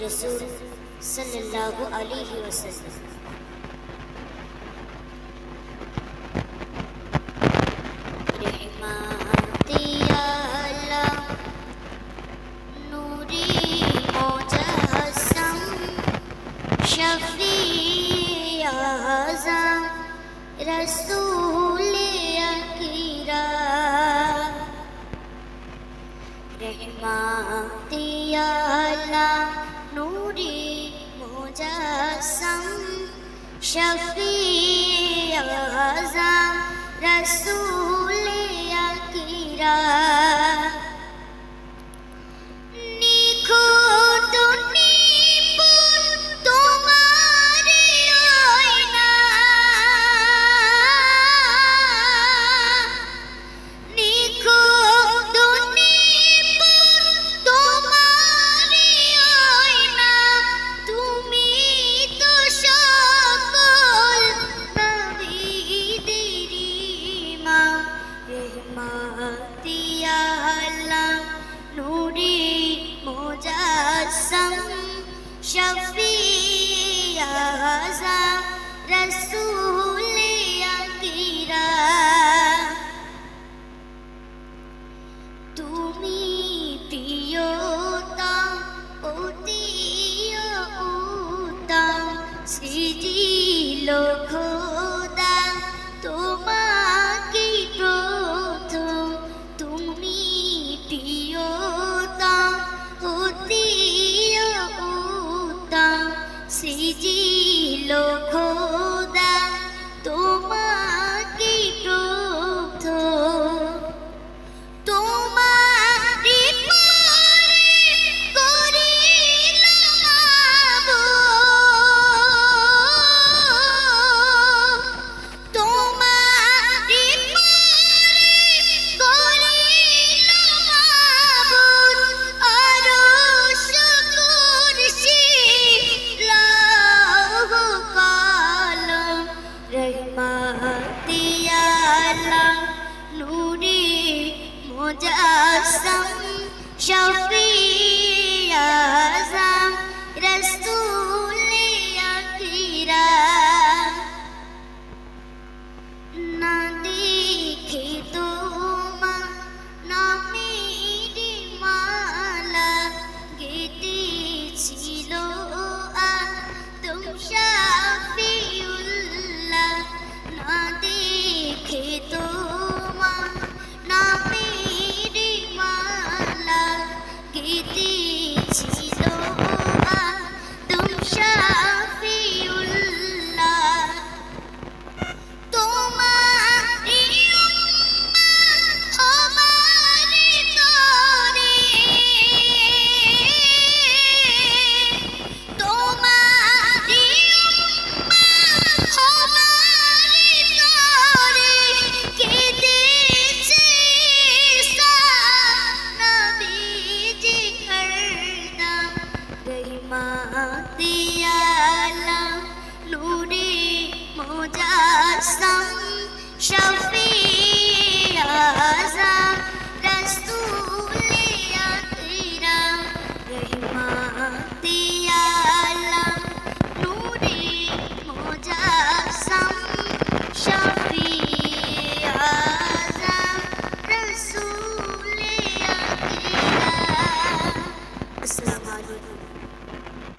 रसूल सल्लल्लाहु अलैहि वसल्लम। रहमते आला नूरी मुजस्सम शफी आज़म रसूल अकीरम। रहमते आला नूरी मुजस्सम शफी आज़म रसूल अकीरम। निखुत निपुण तुम्हारे आईना, निखुत निपुण तुम्हारे आईना, তুমি তো সকল নবীদের ইমাম। रहमते आला नूरी मुजस्सम शफी आज़म रसूल अकीरम। তুমি প্রিয়তম অতি উত্তম সৃজিল খোদা তোমাকে প্রথম। তুমি প্রিয়তম অতি উত্তম সৃজিল খোদা তোমাকে প্রথম। তোমারি পরে করিলাম মাবুদ, তোমারি পরে করিলাম মাবুদ। আরশ কুরসি লৌহ কলম। रहमते आला नूरी मुजस्सम शफी आज़म रसूल अकीरम। ना देखे তোমার নামের মালা গেঁথেছিল আদম শাফিউল্লাহ। না দেখে তোমার নামের মালা গেঁথেছিল আদম শাফিউল্লাহ। তোমারি উম্মত হবারে তরে, তোমারি উম্মত হবারে তরে কেঁদেছে সব নবীজি হরদম। रहमते आला नूरी मुजस्सम शफी आज़म